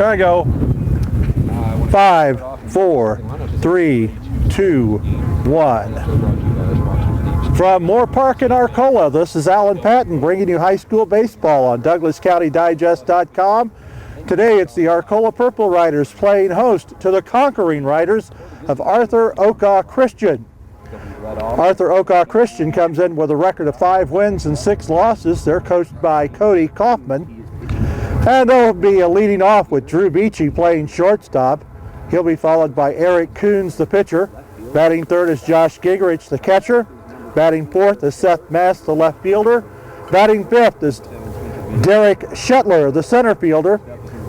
There we go. 5, 4, 3, 2, 1. From Moore Park in Arcola, this is Alan Patton bringing you high school baseball on DouglasCountyDigest.com. Today it's the Arcola Purple Riders playing host to the conquering Riders of ArcolaVsArthurChristian. ArcolaVsArthurChristian comes in with a record of 5 wins and 6 losses. They're coached by Cody Kaufman. And they'll be leading off with Drew Beachy playing shortstop. He'll be followed by Eric Coons, the pitcher. Batting third is Josh Gingrich, the catcher. Batting fourth is Seth Mast, the left fielder. Batting fifth is Derek Shetler, the center fielder.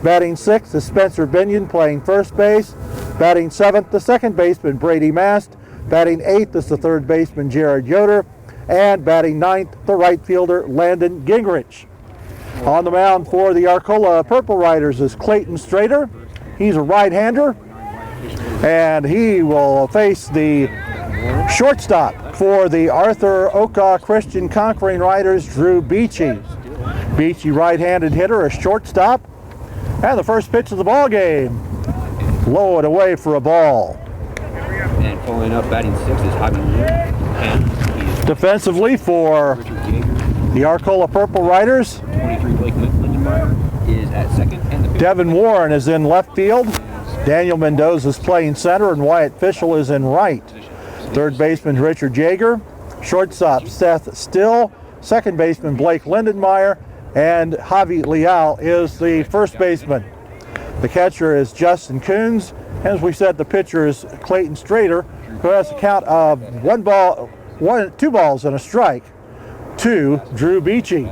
Batting sixth is Spencer Binion playing first base. Batting seventh, the second baseman Brady Mast. Batting eighth is the third baseman Jared Yoder. And batting ninth, the right fielder Landon Gingrich. On the mound for the Arcola Purple Riders is Clayton Strader. He's a right-hander, and he will face the shortstop for the ArcolaVsArthurChristian Conquering Riders, Drew Beachy. Beachy, right-handed hitter, a shortstop. And the first pitch of the ball game, low and away for a ball. And following up, batting sixth is Javi. Defensively for the Arcola Purple Riders, 23 Blake Lindenmeyer is at second. And Devin Warren is in left field. Daniel Mendoza is playing center, and Wyatt Fischel is in right. Third baseman Richard Jaeger, shortstop Seth Still, second baseman Blake Lindenmeyer, and Javi Leal is the first baseman. The catcher is Justin Coons. As we said, the pitcher is Clayton Strader, who has a count of 2 balls and a strike to Drew Beachy.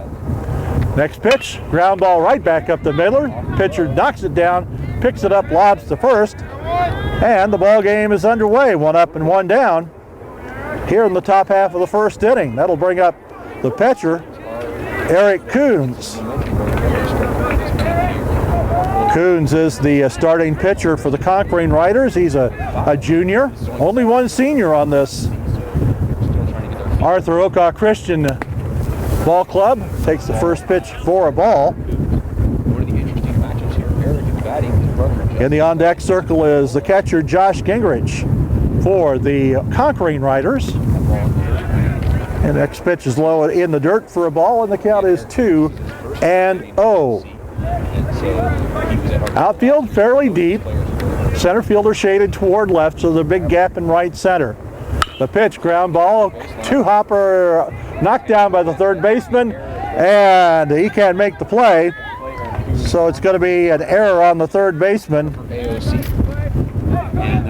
Next pitch, ground ball right back up the middle. Pitcher knocks it down, picks it up, lobs to first, and the ball game is underway. 1 up and 1 down here in the top half of the first inning. That'll bring up the pitcher, Eric Coons. Coons is the starting pitcher for the Conquering Riders. He's a junior, only one senior on this ArcolaVsArthurChristian ball club. Takes the first pitch for a ball. one of the interesting matchups here, Eric is batting his brother. In the on-deck circle is the catcher, Josh Gingrich, for the Conquering Riders. And next pitch is low in the dirt for a ball, and the count is 2-0. Outfield fairly deep. Center fielder shaded toward left, so the big gap in right center. The pitch, ground ball, 2-hopper, knocked down by the third baseman, and he can't make the play. So it's going to be an error on the third baseman.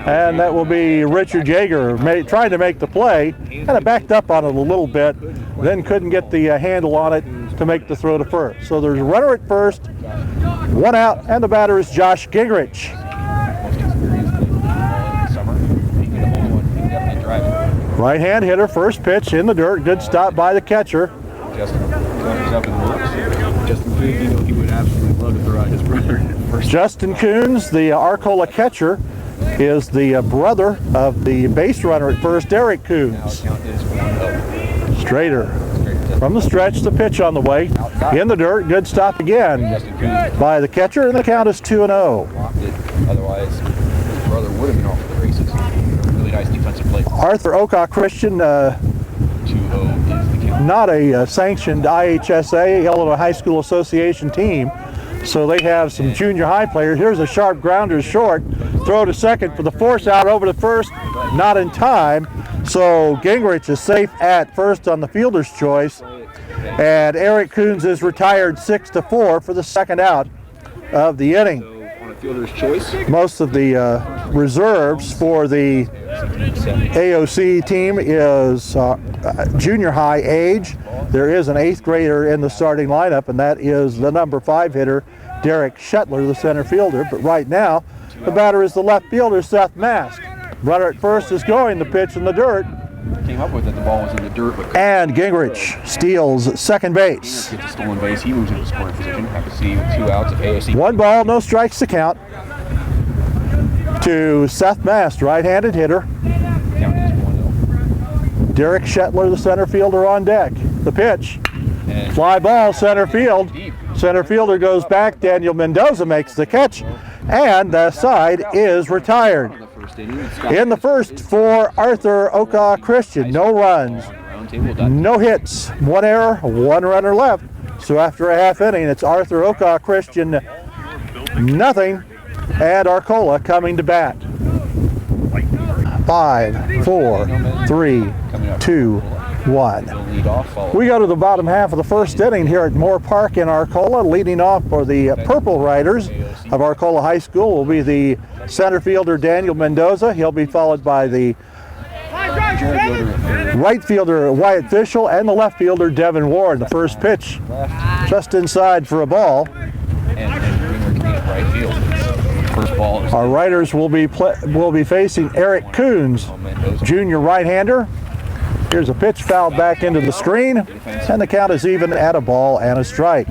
And that will be Richard Jaeger trying to make the play. Kind of backed up on it a little bit, then couldn't get the handle on it to make the throw to first. So there's a runner at first, 1 out, and the batter is Josh Gingrich. Right-hand hitter, first pitch in the dirt, good stop by the catcher. Justin Coons, he would absolutely love to throw out his brother first. Justin Coons, the Arcola catcher, is the brother of the base runner at first, Eric Coons. Strader from the stretch, the pitch on the way. In the dirt, good stop again by the catcher, and the count is 2-0. Otherwise, his brother would have been off the races. Really nice defensive play. ArcolaVsArthurChristian, 2-0 is the count. not a sanctioned IHSA, Illinois High School Association team. So they have some junior high players. Here's a sharp grounder short. Throw to second for the force out over to first. Not in time. So Gingrich is safe at first on the fielder's choice. And Eric Coons is retired 6-4 for the second out of the inning. On a fielder's choice. Most of the reserves for the AOC team is junior high age. There is an 8th grader in the starting lineup, and that is the number 5 hitter, Derek Shetler, the center fielder. But right now, the batter is the left fielder, Seth Mast. Runner at first is going, the pitch in the dirt. Came up with it, the ball was in the dirt. But And Gingrich steals second base. gets a stolen base, he moves into scoring position. Have to see 2 outs of AOC. 1 ball, no strikes to count to Seth Mast, right-handed hitter. Count is 1-0. Derek Shetler, the center fielder, on deck. The pitch, And fly ball, center field. deep. Center fielder goes back. Daniel Mendoza makes the catch, and the side is retired. In the first for Arthur Oka Christian, no runs, no hits, 1 error, 1 runner left. So after a half inning, it's Arthur Oka Christian nothing, and Arcola coming to bat. 5, 4, 3, 2, 1. We go to the bottom half of the first inning here at Moore Park in Arcola. Leading off for the Purple Riders of Arcola High School will be the center fielder Daniel Mendoza. He'll be followed by the right fielder Wyatt Fishel and the left fielder Devin Warren. The first pitch just inside for a ball. Our riders will be facing Eric Coons, junior right-hander. Here's a pitch fouled back into the screen, and the count is even at a ball and a strike.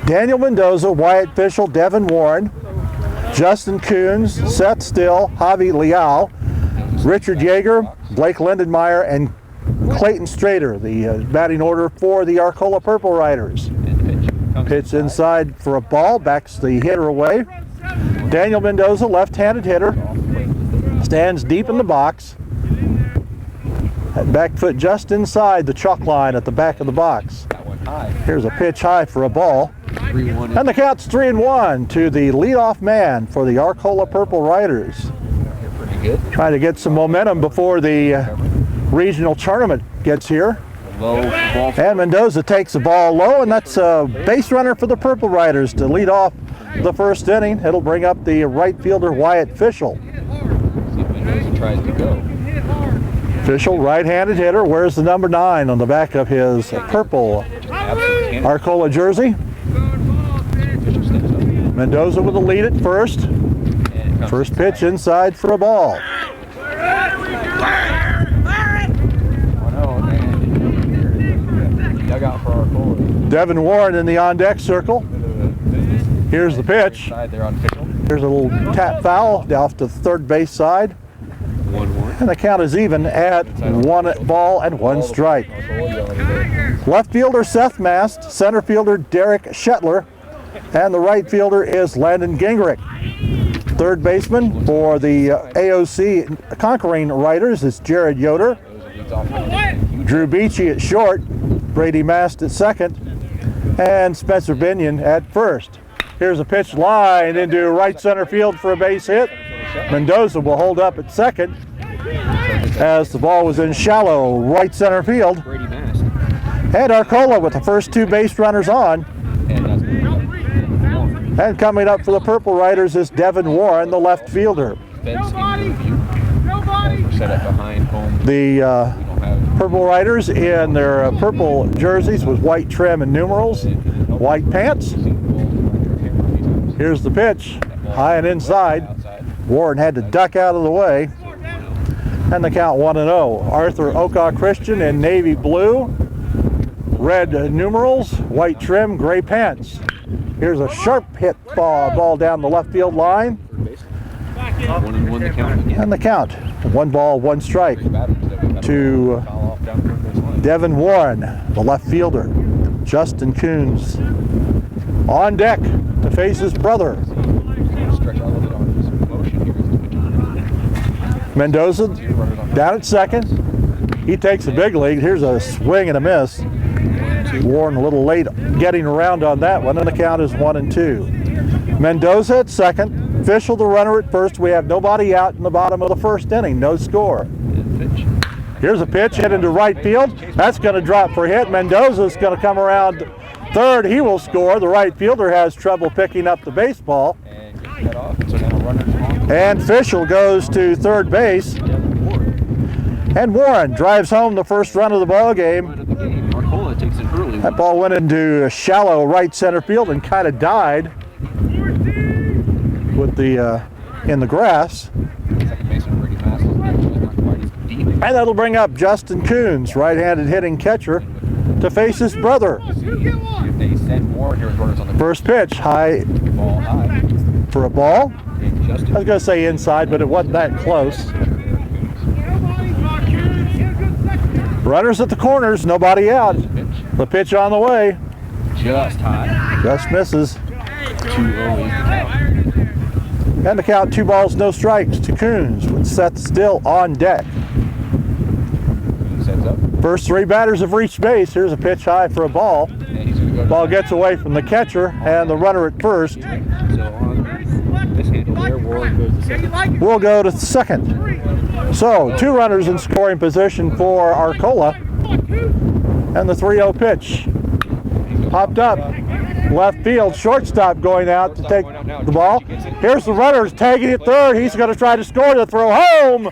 Daniel Mendoza, Wyatt Fishel, Devin Warren, Justin Coons, Seth Still, Javi Leal, Richard Yeager, Blake Lindenmeyer, and Clayton Strader, the batting order for the Arcola Purple Riders. Pitch inside for a ball, backs the hitter away. Daniel Mendoza, left-handed hitter, stands deep in the box. That back foot just inside the chalk line at the back of the box. Here's a pitch high for a ball. And the count's 3-1 to the leadoff man for the Arcola Purple Riders. Trying to get some momentum before the regional tournament gets here. And Mendoza takes the ball low, and that's a base runner for the Purple Riders to lead off the first inning. It'll bring up the right fielder Wyatt Fishel. Mendoza tries to go. Fishel, right-handed hitter, wears the number 9 on the back of his purple Arcola jersey. Mendoza with the lead at first. First pitch inside for a ball. Devin Warren in the on-deck circle. Here's the pitch. Here's a little tap foul off to the third base side. And the count is even at 1 ball and 1 strike. Left fielder Seth Mast, center fielder Derek Shetler, and the right fielder is Landon Gingrich. Third baseman for the AOC Conquering Riders is Jared Yoder. Drew Beachy at short, Brady Mast at second, and Spencer Binion at first. Here's a pitch line into right center field for a base hit. Mendoza will hold up at second as the ball was in shallow right center field. And Arcola with the first 2 base runners on. And coming up for the Purple Riders is Devin Warren, the left fielder. The Purple Riders in their purple jerseys with white trim and numerals, white pants. Here's the pitch, high and inside. Warren had to duck out of the way. And the count 1-0. Arthur Oka Christian in navy blue, red numerals, white trim, gray pants. Here's a sharp hit ball down the left field line. And the count, 1 ball, 1 strike to Devin Warren, the left fielder. Justin Coons on deck to face his brother. Mendoza down at second. He takes a big lead. Here's a swing and a miss. Warren a little late getting around on that one, and the count is 1-2. Mendoza at second. Fishel the runner at first. We have nobody out in the bottom of the first inning. No score. Here's a pitch hit into right field. That's going to drop for a hit. Mendoza's going to come around third. He will score. The right fielder has trouble picking up the baseball. And Fishel goes to third base. And Warren drives home the first run of the ball game. That ball went into a shallow right center field and kind of died with the in the grass. And that'll bring up Justin Coons, right-handed hitting catcher, to face his brother. First pitch, high for a ball. I was going to say inside, but it wasn't that close. Runners at the corners, nobody out. The pitch on the way. just high. Just misses. 2-0 is the count. And the count, 2 balls, no strikes to Coons with Seth Still on deck. Coons sets up. First 3 batters have reached base. Here's a pitch high for a ball. And he's going to go. Ball gets away from the catcher and the runner at first. So on this handle there, Warren goes to second. Will go to second. So 2 runners in scoring position for Arcola. And the 3-0 pitch. Popped up. Left field, shortstop going out to take the ball. Here's the runners tagging it third. He's going to try to score the throw home.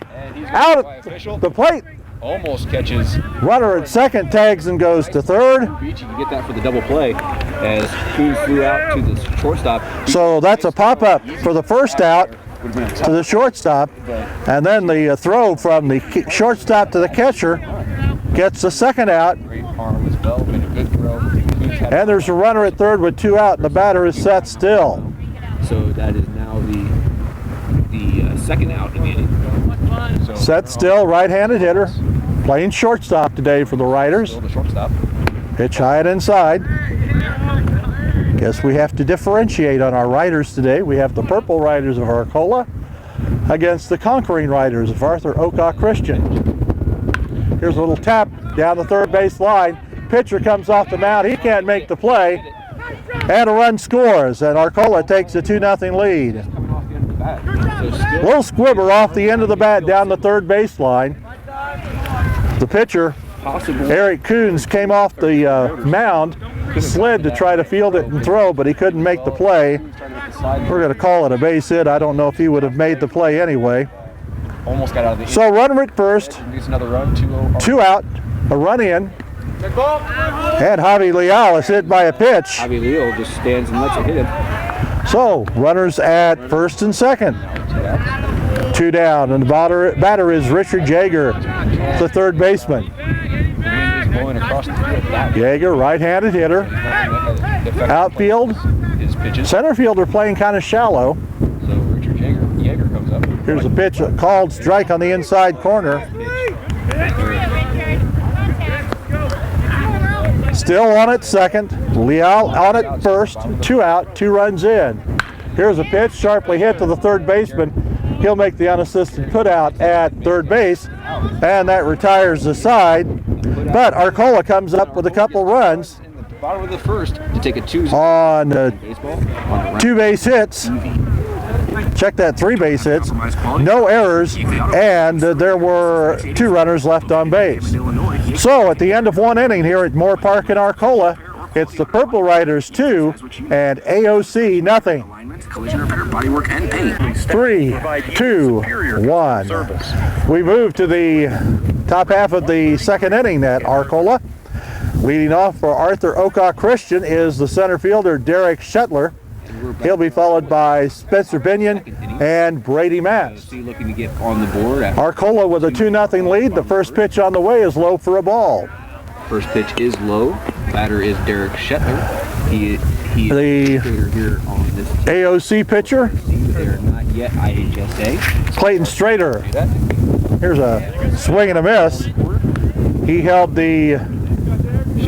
Out at the plate. Almost catches. Runner at second tags and goes to third. You can get that for the double play as Coons flew out to the shortstop. So that's a pop-up for the first out to the shortstop. And then the throw from the shortstop to the catcher gets the second out. Great arm as well, made a good throw. And there's a runner at third with 2 out, and the batter is Seth Still. So that is now the second out in the inning. So Seth Still, right-handed hitter, playing shortstop today for the Riders. the shortstop. Pitch high and inside. Guess we have to differentiate on our Riders today. We have the Purple Riders of Arcola against the Conquering Riders of Arthur Oka Christian. Here's a little tap down the third base line. Pitcher comes off the mound. He can't make the play. And a run scores, and Arcola takes a 2-0 lead. Little squibber off the end of the bat down the third baseline. The pitcher, Eric Coons, came off the mound, slid to try to field it and throw, but he couldn't make the play. We're going to call it a base hit. I don't know if he would have made the play anyway. Almost got out of the So runner at first, Gets another run, 2-0. 2 out, a run in, and Javi Leal is hit by a pitch. Javi Leo just stands and lets it hit him. So runners at first and second. 2 down, and the batter is Richard Jaeger, the third baseman. The wind is blowing across the field. Jaeger, right-handed hitter. Outfield, His pitches. center fielder playing kind of shallow. So Richard Jaeger comes up. Here's a pitch, a called strike on the inside corner. Still on at second, Leal on at first, 2 out, 2 runs in. Here's a pitch, sharply hit to the third baseman. He'll make the unassisted put out at third base, and that retires the side. But Arcola comes up with a couple runs In the bottom of the first to take a 2-0 on baseball. On a 2 base hits. Check that, 3 base hits, no errors, and there were 2 runners left on base. So at the end of 1 inning here at Moore Park in Arcola, it's the Purple Riders 2 and AOC nothing. Collision repair, bodywork, and paint. 3, 2, 1. We move to the top half of the second inning at Arcola. Leading off for Arthur Oka Christian is the center fielder Derek Shetler. He'll be followed by Spencer Binion and Brady Mast. looking to get on the board. Arcola with a 2-0 lead. The first pitch on the way is low for a ball. First pitch is low. Batter is Derek Shetler. He is The here on this AOC pitcher, team. They are not yet IHSA. Clayton Strader. Here's a swing and a miss. He held the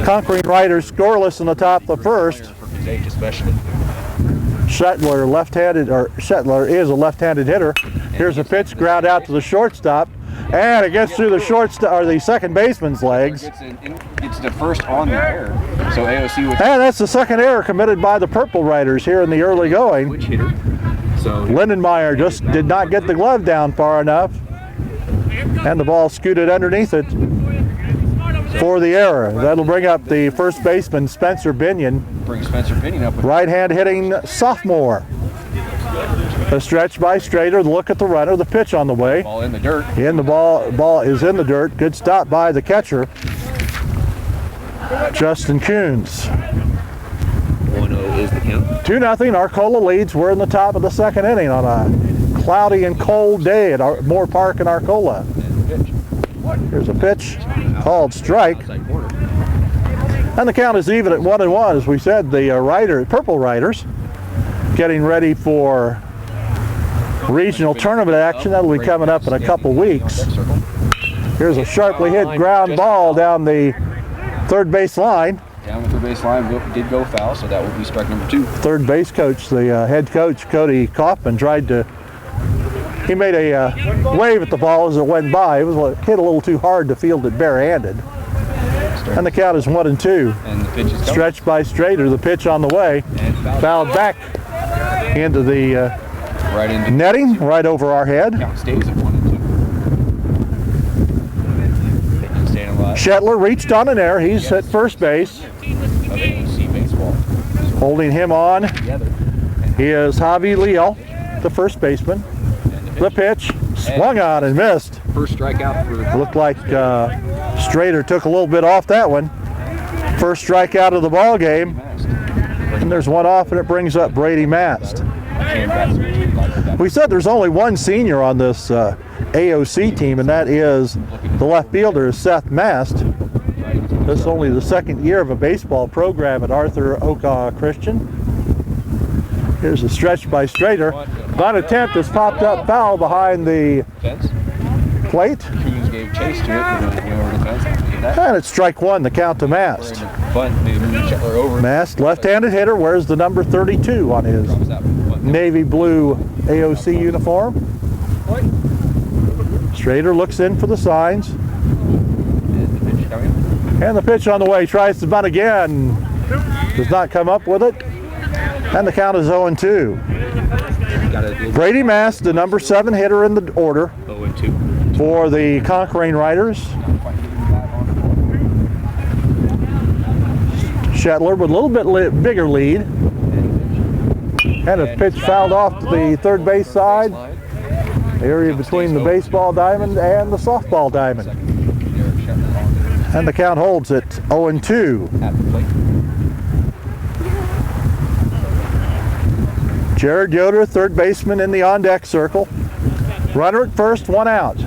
Conquering Riders scoreless in the top of the first. For his age especially. Shetler is a left-handed hitter. Here's a pitch, ground out to the shortstop, and it gets through the the second baseman's legs. Gets the first on the air. So AOC with And that's the second error committed by the Purple Riders here in the early going. switch hitter. So Lindenmeyer just did not get the glove down far enough, and the ball scooted underneath it for the error. That'll bring up the first baseman, Spencer Binion, bring Spencer Binion up with right-hand hitting sophomore. A stretch by Strader, the look at the runner, the pitch on the way. ball in the dirt. The ball is in the dirt. Good stop by the catcher, Justin Coons. 1-0 is the count. 2-0, Arcola leads. We're in the top of the second inning on a cloudy and cold day at Moore Park in Arcola. And the pitch. Here's a pitch called strike, Outside corner. and the count is even at 1-1. As we said, the Purple Riders getting ready for regional tournament action. That'll be coming up in a couple weeks. Here's a sharply hit ground ball down the third base line. Down the third base line did go foul, so that will be strike number 2. Third base coach, the head coach, Cody Kaufman, he made a wave at the ball as it went by. It was hit a little too hard to field it barehanded. And the count is 1-2. And the pitch is coming. Stretched by Strader, the pitch on the way. And Fouled back into the right into netting, right over our head. Count stays at 1-2. Staying alive. Shetler reached on an air. He's at first base. Of AOC baseball. Holding him on, Together. he is Javi Leal, the first baseman. The pitch, swung on and missed. First strikeout for Looked like Strader took a little bit off that one. First strikeout of the ball game. And there's one off, and it brings up Brady Mast. We said there's only one senior on this AOC team, and that is the left fielder, Seth Mast. This is only the second year of a baseball program at Arthur Christian. Here's a stretch by Strader. That attempt has popped up foul behind the fence. plate. Coons gave chase to it and went over the fence. And it's strike 1, the count to Mast. Bunt, maybe move Shetler over. Mast, left-handed hitter, wears the number 32 on his Drops that bunt. navy blue AOC uniform. Strader looks in for the signs. And the pitch coming. And the pitch on the way, tries to bunt again. Does not come up with it. And the count is 0-2. Got it. Brady Mast, the number 7 hitter in the order 0-2. for the Conquering Riders. Shetler with a little bit bigger lead. And a pitch fouled off to the third base side. Area between the baseball diamond and the softball diamond. And the count holds at 0-2. At the plate. Jared Yoder, third baseman in the on-deck circle. Runner at first, 1 out.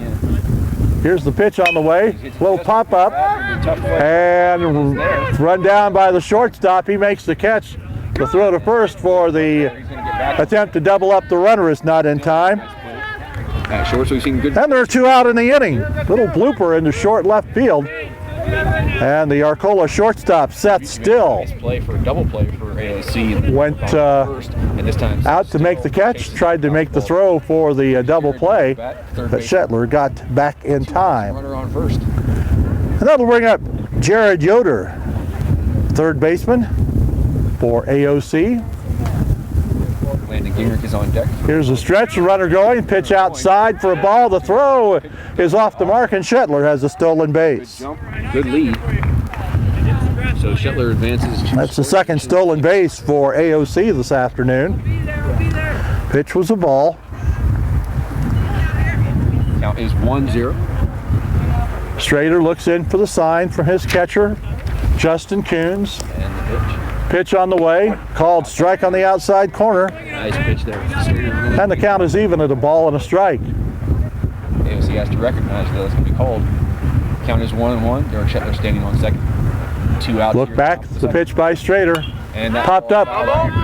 Here's the pitch on the way. Little pop-up. And run down by the shortstop. He makes the catch. The throw to first for the attempt to double up the runner is not in time. Short, so we've seen good. And there are 2 out in the inning. Little blooper into short left field. And the Arcola shortstop, Seth Still, Nice play for a double play for AOC. went First, and this time out to make the catch, tried to make the throw for the double play, but Shetler got back in time. Runner on first. And that'll bring up Jared Yoder, third baseman for AOC. Landon Gingrich is on deck. Here's a stretch, the runner going, pitch outside for a ball. The throw is off the mark, and Shetler has a stolen base. Jump, good lead. So Shetler advances. That's the second stolen base for AOC this afternoon. Pitch was a ball. Count is 1-0. Strader looks in for the sign from his catcher, Justin Coons. And the pitch. Pitch on the way, called strike on the outside corner, Nice pitch there. and the count is even at a ball and a strike. AOC has to recognize that it's going to be called. Count is 1-1. Derek Shetler standing on second. 2 out. Look here. back, the pitch by Strader, And that popped up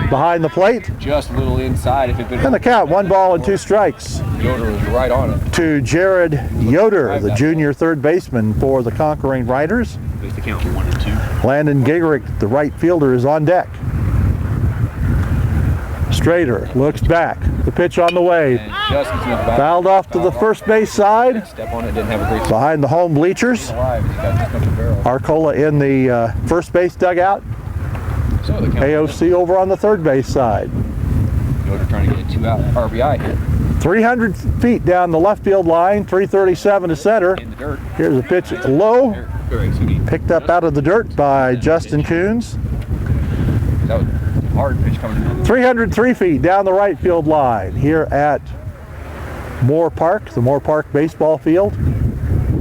behind the plate, just a little inside. If it had and the count, 1 ball and 2 strikes Yoder was right on it. to Jared Yoder, the junior third baseman for the Conquering Riders. Makes the count 1-2. Landon Gingrich, the right fielder, is on deck. Strader looks back, the pitch on the way, And just enough back. fouled off to the first base side, Step on it, didn't have a great behind the home bleachers. alive. He's got just enough to barrel. Arcola in the first base dugout, So the count. AOC over on the third base side. Yoder trying to get a 2 out RBI here 300 feet down the left field line, 337 to center. in the dirt. Here's a pitch low, That picked up out of the dirt by Justin Coons. was a hard pitch coming in. 303 feet down the right field line here at Moore Park, the Moore Park baseball field.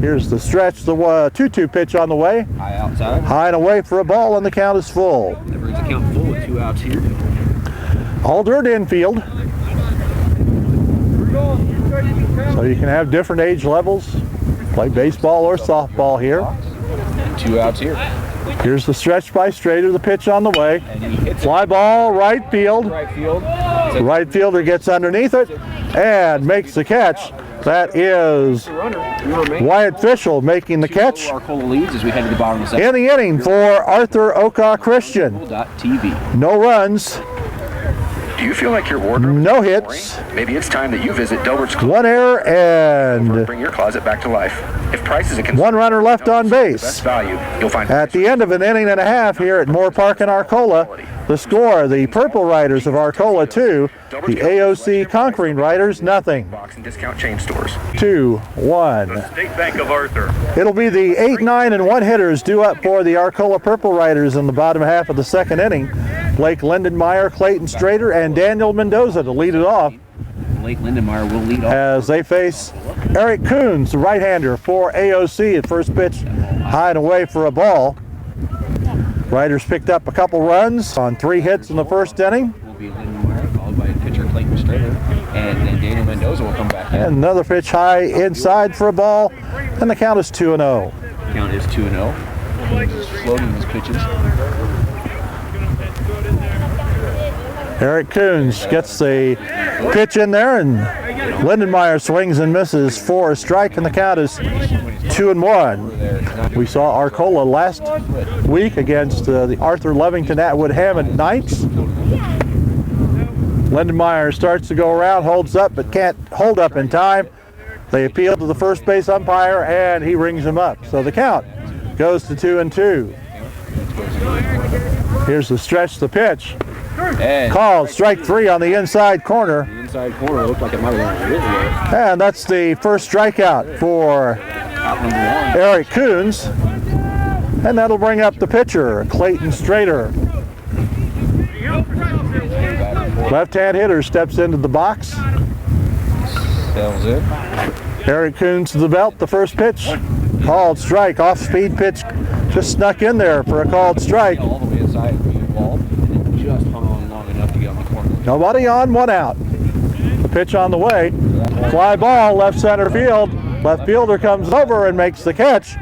Here's the stretch, the 2-2 pitch on the way. High outside. High and away for a ball, and the count is full. That brings the count full with 2 outs here. All dirt infield. So you can have different age levels, play baseball or softball here. And 2 outs here. Here's the stretch by Strader, the pitch on the way. And he hits Fly ball, right field. right field. The right fielder gets underneath it and makes the catch. That is Wyatt Fischel making the catch Arcola leads as we head to the bottom of the in the inning for Arthur Oka Christian. TV. No runs, Do you feel like your wardrobe is no boring? hits, Maybe it's time that you visit Delbert's Closet. one error, and Bring your closet back to life. If price is a concern, one runner left on best base. value, you'll find At the end of an inning and a half here at Moore Park in Arcola, the score, the Purple Riders of Arcola 2, the AOC Conquering Riders nothing. box and discount chain stores. 2-1. State Bank of Arthur. It'll be the 8, 9, and 1 hitters due up for the Arcola Purple Riders in the bottom half of the second inning. Blake Lindenmeyer, Clayton Strader, and Daniel Mendoza to lead it off Blake Lindenmeyer will lead off. as they face Eric Coons, the right-hander for AOC at first pitch, high and away for a ball. Riders picked up a couple runs on 3 hits in the first inning. Will be Lindenmeyer, followed by pitcher Clayton Strader, and then Daniel Mendoza will come back in. And another pitch high inside for a ball, and the count is 2-0. Count is 2-0. He's floating his pitches. Eric Coons gets the pitch in there, and Lindenmeyer swings and misses for a strike, and the count is 2-1. We saw Arcola last week against the Arthur Levington Atwood Hammond Knights. Lindenmeyer starts to go around, holds up, but can't hold up in time. They appeal to the first base umpire, and he rings him up. So the count goes to 2-2. Here's the stretch, the pitch. And Called strike 3 on the inside corner. the inside corner looked like it might have been original. And that's the first strikeout for Out number 1. Eric Coons. And that'll bring up the pitcher, Clayton Strader. Left-hand hitter steps into the box. Sells it. Eric Coons to the belt, the first pitch. Called strike, off-speed pitch. Just snuck in there for a called strike. All the way inside for the ball, and then just hung on long enough to get on the corner. Nobody on, 1 out. The pitch on the way. Fly ball, left center field. Left fielder comes over and makes the catch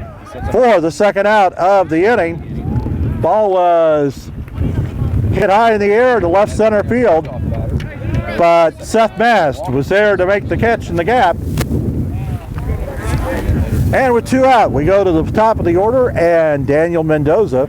for the second out of the inning. Ball was hit high in the air to left center field, but Seth Mast was there to make the catch in the gap. And with 2 out, we go to the top of the order, and Daniel Mendoza,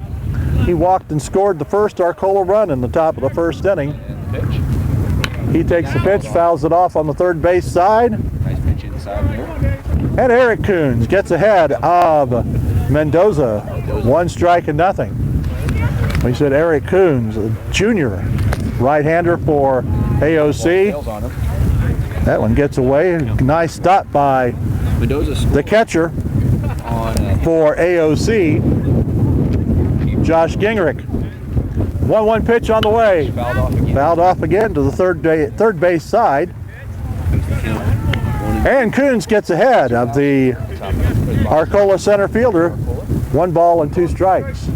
he walked and scored the first Arcola run in the top of the first inning. Pitch. He takes the pitch, fouls it off on the third base side, Nice pitch inside there. and Eric Coons gets ahead of Mendoza, 1 strike and nothing. We said Eric Coons, a junior right-hander for AOC. Tails on him. That one gets away. Nice stop by Mendoza the catcher on for AOC, Josh Gingrich. 1-1 pitch on the way. fouled off again. Fouled off again to the third base side. And Coons gets ahead of the Arcola center fielder. 1 ball and 2 strikes.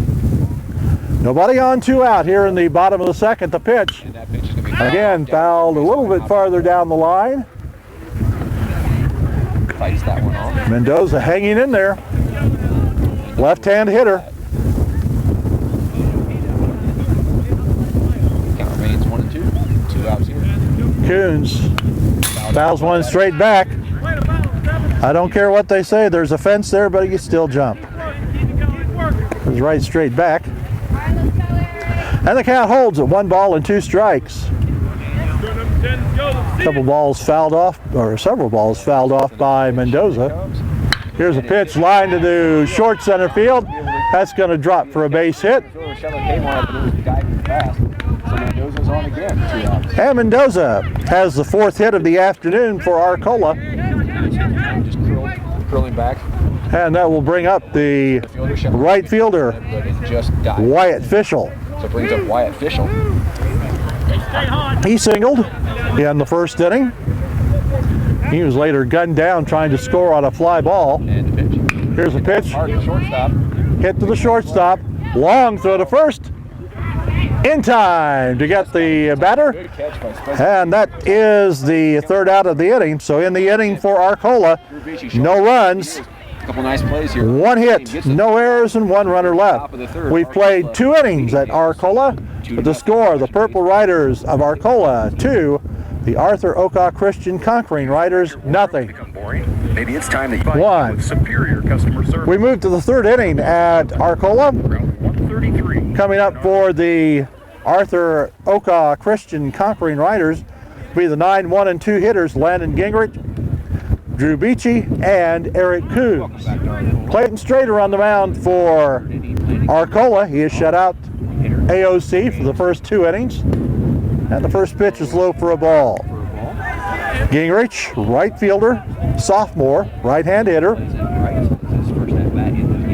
Nobody on, 2 out here in the bottom of the second. The pitch, And that pitch is going to be again, fouled a little bit farther down the line. fights that one off. Mendoza hanging in there. Left-hand hitter. Count remains 1-2. 2 outs here. Coons fouls one straight back. I don't care what they say. There's a fence there, but you still jump. It was right straight back. And the count holds at 1 ball and 2 strikes. Couple balls fouled off, or several balls fouled off by Mendoza. Here's a pitch line to the short center field. That's going to drop for a base hit. Shuttle came on up and it was diving fast. So Mendoza's on again. 2 outs. And Mendoza has the 4th hit of the afternoon for Arcola. Just curling back. And that will bring up the right fielder, But it just died. Wyatt Fischel. So it brings up Wyatt Fischel. He singled in the first inning. He was later gunned down trying to score on a fly ball. And the pitch. Here's a pitch, Hard to shortstop. hit to the shortstop, long throw to first, in time to get the batter. Good catch by Spencer. And that is the 3rd out of the inning. So in the inning for Arcola, no runs, A couple nice plays here. 1 hit, no errors, and 1 runner left. We've played 2 innings at Arcola. With the score, the Purple Riders of Arcola 2, the Arthur Oka Christian Conquering Riders nothing. Become boring. Maybe it's time that you One. with superior customer service. We move to the third inning at Arcola. Round 133. Coming up for the Arthur Oka Christian Conquering Riders be the 9, 1, and 2 hitters, Landon Gingrich, Drew Beachy, and Eric Coons. Clayton Strader on the mound for Arcola. He has shut out AOC for the first 2 innings. And the first pitch is low for a ball. Gingrich, right fielder, sophomore, right-hand hitter.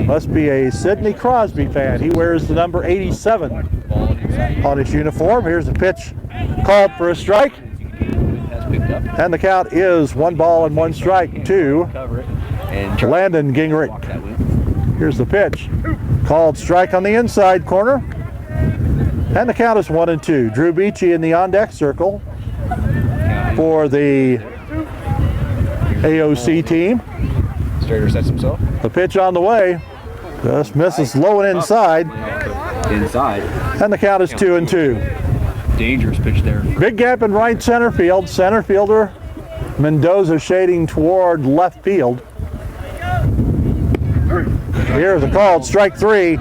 Must be a Sidney Crosby fan. He wears the number 87 on his uniform. Here's a pitch called for a strike. And the count is 1 ball and 1 strike to Landon Gingrich. Here's the pitch. Called strike on the inside corner. And the count is 1 and 2. Drew Beachy in the on-deck circle for the AOC team. Strader sets himself. The pitch on the way. Just misses low and inside. Inside. And the count is 2 and 2. Dangerous pitch there. Big gap in right center field. Center fielder Mendoza shading toward left field. Here's a called strike 3.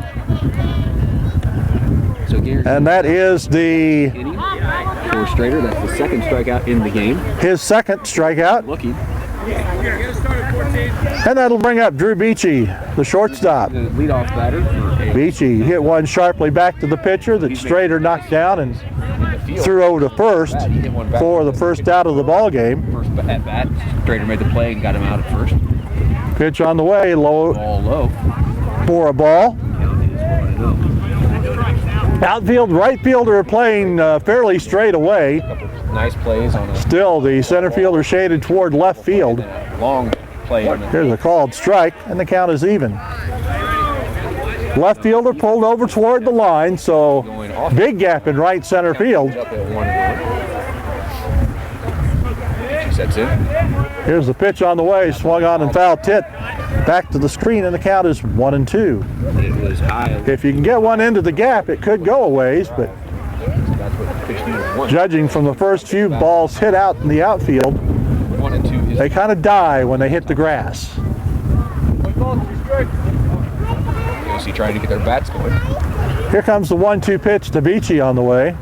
And that is the For Strader, that's the second strikeout in the game. his second strikeout. Looking. And that'll bring up Drew Beachy, the shortstop. The leadoff batter for Beachy hit one sharply back to the pitcher that Strader knocked down and threw over to first for the first out of the ball game. First at bat. Strader made the play and got him out at first. Pitch on the way, low Ball low. for a ball. Outfield right fielder playing fairly straight away. Nice plays on a Still the center fielder shaded toward left field. long play. On the, Here's a called strike and the count is even. Left fielder pulled over toward the line, so big gap in right center field. up at 1-1. She sets in. Here's the pitch on the way, swung on and foul tip. Back to the screen and the count is 1 and 2. It was high. If you can get one into the gap, it could go a ways, but That's what the pitch needed. judging from the first few balls hit out in the outfield, 1 and 2 is they kind of die when they hit the grass. AOC trying to get their bats going. Here comes the 1-2 pitch to Beachy on the way.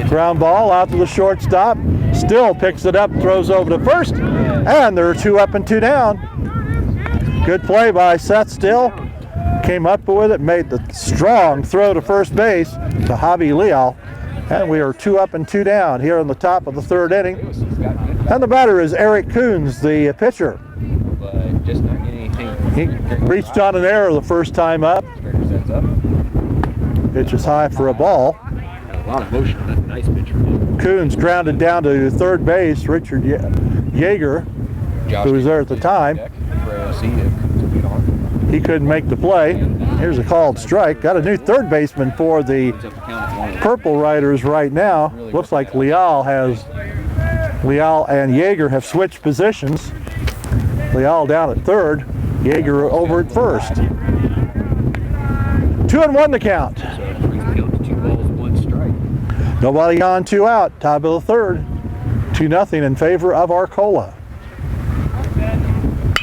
Ground ball out to the shortstop. Still picks it up, throws over to first, and there are 2 up and 2 down. Good play by Seth Still. Came up with it, made the strong throw to first base to Javi Leal. And we are 2 up and 2 down here on the top of the third inning. And the batter is Eric Coons, the pitcher. But just not getting anything. He reached on an error the first time up. Strader sets up. Pitch is high for a ball. A lot of motion on that. Nice pitch for him. Coons grounded down to third base. Richard Yeager, who was there at the time, For AOC to beat on. he couldn't make the play. Here's a called strike. Got a new third baseman for the Up the count at 1. Purple Riders right now. Looks like Leal and Yeager have switched positions. Leal down at third, Yeager over at first. 2-1 the count. So it brings the count to 2 balls, 1 strike. Nobody on, 2 out. Top of the third. 2-0 in favor of Arcola.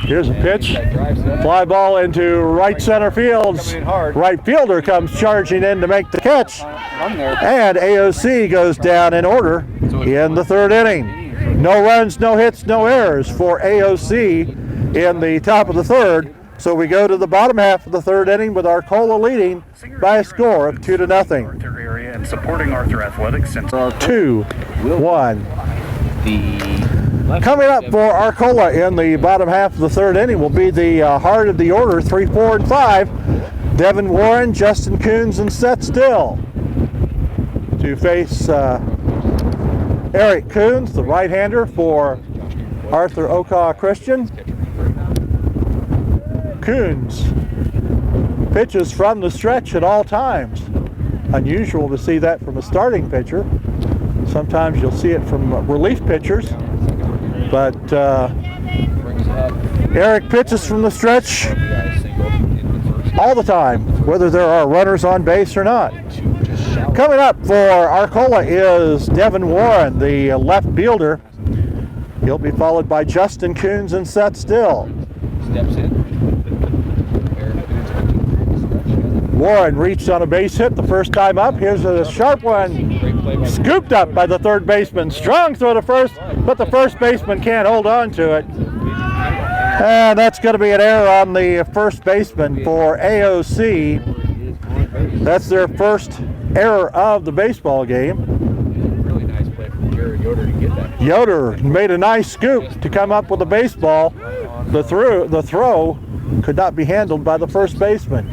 Here's a pitch. That drives it up. Fly ball into right center field. Coming in hard. Right fielder comes charging in to make the catch. Run there. And AOC goes down in order in the third inning. No runs, no hits, no errors for AOC in the top of the third. So we go to the bottom half of the third inning with Arcola leading by a score of 2-0. Arthur area and supporting Arthur athletics since 2-1. The left Coming up for Arcola in the bottom half of the third inning will be the heart of the order, 3, 4, and 5. Devin Warren, Justin Coons, and Seth Still to face Eric Coons, the right-hander for Arthur Oka Christian. Coons pitches from the stretch at all times. Unusual to see that from a starting pitcher. Sometimes you'll see it from relief pitchers, but brings it up. Eric pitches from the stretch RBI single in the first. all the time, whether there are runners on base or not. Coming up for Arcola is Devin Warren, the left fielder. He'll be followed by Justin Coons and set still. Steps in. Warren reached on a base hit the first time up. Here's a sharp one. Great play by Scooped up by the third baseman. Strong throw to first, but the first baseman can't hold on to it. And that's going to be an error on the first baseman for AOC. That's their first error of the baseball game. Really nice play from Jared Yoder to get that. Yoder made a nice scoop to come up with the baseball. The throw could not be handled by the first baseman.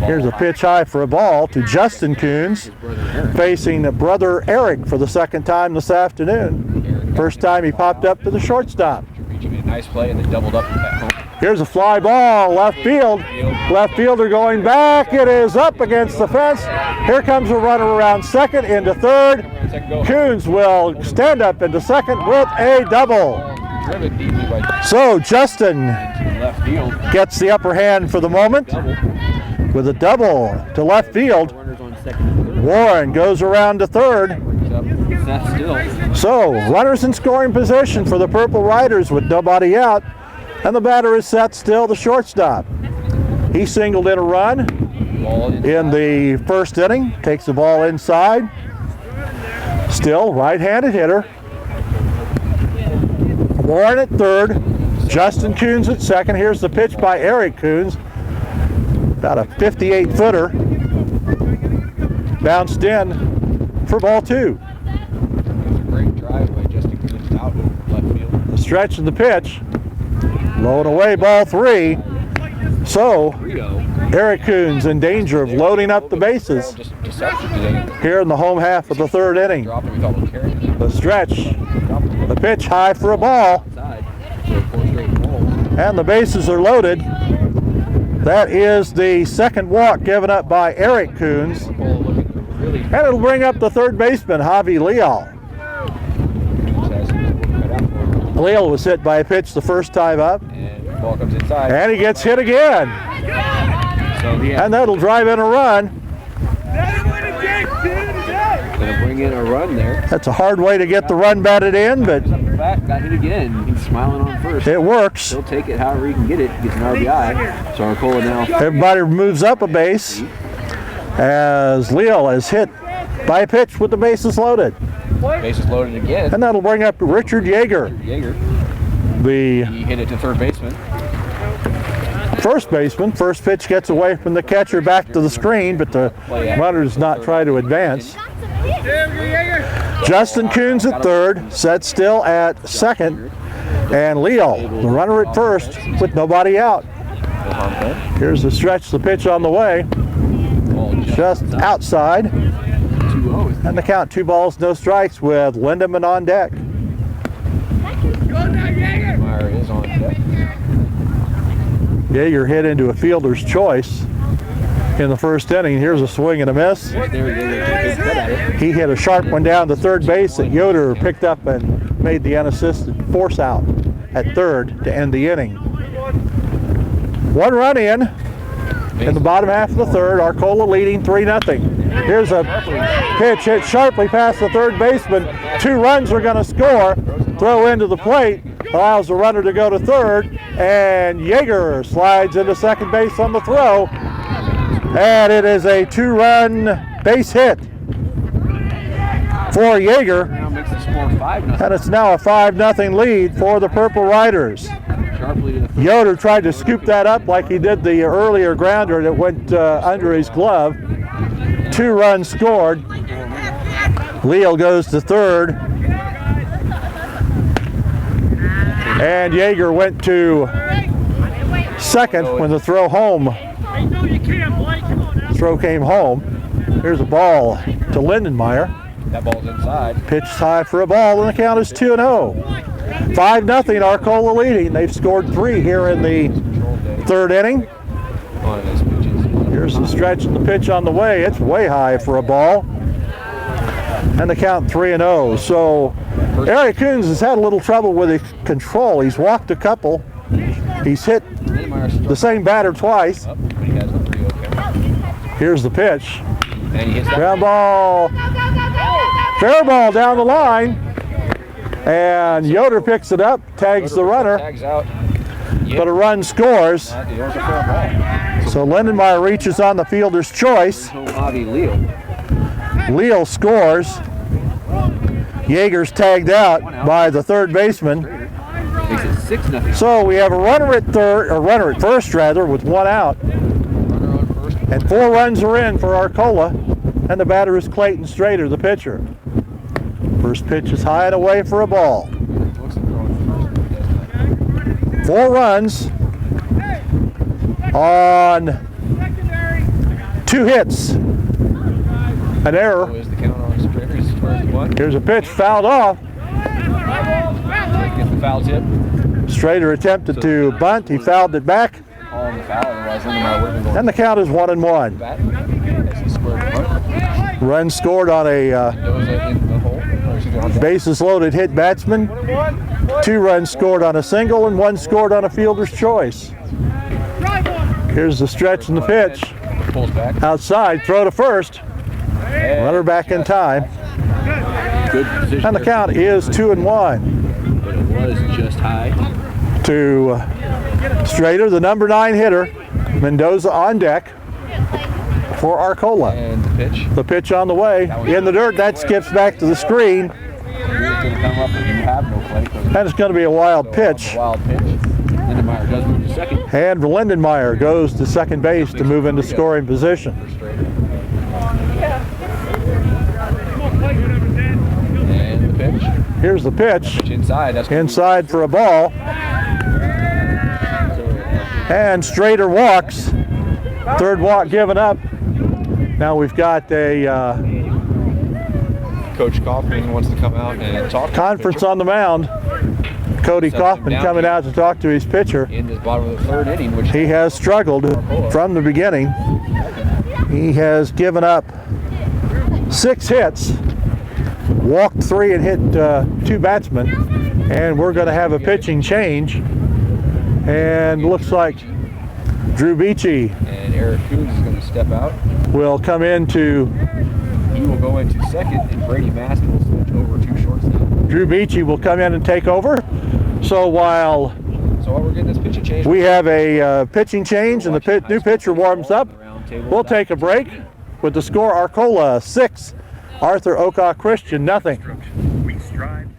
Here's a pitch high for a ball to Justin Coons, facing brother Eric for the second time this afternoon. First time he popped up to the shortstop. He made a nice play and then doubled up at home. Here's a fly ball, left field. Left fielder going back. It is up against the fence. Here comes a runner around second into third. Coons will stand up into second with a double. Driven deeply by So Justin left field. gets the upper hand for the moment with a double to left field. Runners on second and third. Warren goes around to third. Brings up Seth Still. So runners in scoring position for the Purple Riders with nobody out. And the batter is set still, the shortstop. He singled in a run Ball in the first inning. Takes the ball inside. Still right-handed hitter. Warren at third. Justin Coons at second. Here's the pitch by Eric Coons. About a 58-footer. Bounced in for ball two. Great drive by Justin Coons out over left field. The stretch of the pitch. Low and away, ball three. So Rio. Eric Coons in danger of loading up the bases Just deception today. here in the home half of the third inning. Dropped it. We thought we'd carry it. The stretch, the pitch high for a ball, Outside. So 4 straight balls. and the bases are loaded. That is the second walk given up by Eric Coons. Ball looking really And it'll bring up the third baseman, Javi Leal. has cut out for him. Leal was hit by a pitch the first time up, And the ball comes inside. and he gets hit again. So he And that'll drive in a run. gonna bring in a run there. That's a hard way to get the run batted in, but Up the back, got hit again. He's smiling on first. it works. He'll take it however he can get it. Gets an RBI. So Arcola now. Everybody moves up a base as Leal is hit by a pitch with the bases loaded. Bases loaded again. And that'll bring up Richard Yeager, Yeager. the He hit it to third baseman. first baseman. First pitch gets away from the catcher back to the screen, but the runner does not try to advance. Justin Coons at third, set still at second, and Leal, the runner at first, with nobody out. Here's the stretch, the pitch on the way, Ball just outside, 2-0. and the count 2 balls, no strikes with Lindemann on deck. Meyer is on deck. Yeager hit into a fielder's choice in the first inning. Here's a swing and a miss. Right there, Yeager took a good cut at it. He hit a sharp one down to third base that Yoder picked up and made the unassisted force out at third to end the inning. 1 run in the bottom half of the third. Arcola leading 3-0. Here's a pitch hit sharply past the third baseman. 2 runs are going to score. Throw into the plate allows the runner to go to third, and Yeager slides into second base on the throw. And it is a 2-run base hit for Yeager. Now makes the score 5-0. And it's now a 5-0 lead for the Purple Riders. Sharply to the third. Yoder tried to scoop that up like he did the earlier grounder that went under his glove. 2 runs scored. Leal goes to third. And Yeager went to second when the throw came home. Here's a ball to Lindenmeyer. That ball's inside. Pitched high for a ball, and the count is 2-0. 5-0, Arcola leading. They've scored 3 here in the third inning. On his pitches. Here's the stretch and the pitch on the way. It's way high for a ball. And the count 3-0. So Eric Coons has had a little trouble with his control. He's walked a couple. He's hit the same batter twice. Up, but he has looked to be okay. Here's the pitch. And he hits that. Ground ball. Fair ball down the line. And Yoder picks it up, tags the runner, Tags out. but a run scores. So Lindenmeyer reaches on the fielder's choice. Leal scores. Yeager's tagged out by the third baseman. Makes it 6-0. So we have a runner at first rather, with one out. Runner on first. And 4 runs are in for Arcola, and the batter is Clayton Strader, the pitcher. First pitch is high and away for a ball. 4 runs on 2 hits. An error. Is the count on Strader? He's 21. Here's a pitch fouled off. Gets the foul tip. Strader attempted to bunt. He fouled it back. All on the foul. Otherwise, Lindenmeyer would have been going And the count is 1-1. back. As he squared the bunt. Run scored on a Mendoza in the hole. Or excuse me, on the bases loaded hit batsman. 2 runs scored on a single and 1 scored on a fielder's choice. Here's the stretch and the pitch. Pulls back. Outside, throw to first. Runner back in time. Good position. And the count is 2-1 But it was just high. to Strader, the number 9 hitter. Mendoza on deck for Arcola. And the pitch. The pitch on the way. In the dirt, that skips back to the screen. It's going to come up if you have no play. And it's going to be a wild pitch. Wild pitch. Lindenmeyer does move to second. And Lindenmeyer goes to second base to move into scoring position. And the pitch. Here's the pitch. Pitch inside. That's Inside for a ball. And Strader walks. Third walk given up. Now we've got a Coach Kaufman wants to come out and talk. conference on the mound. Cody Kaufman coming out to talk to his pitcher. In this bottom of the third inning, which He has struggled from the beginning. He has given up 6 hits, walked 3 and hit 2 batsmen, and we're going to have a pitching change. And looks like Drew Beachy and Eric Coons is going to step out. will come into. He will go into second, and Brady Mask will switch over to shortstop. Drew Beachy will come in and take over. So while So while we're getting this pitching change, we have a pitching change and the new pitcher warms up, we'll take a break with the score: Arcola 6, Arthur Christian 0. We strive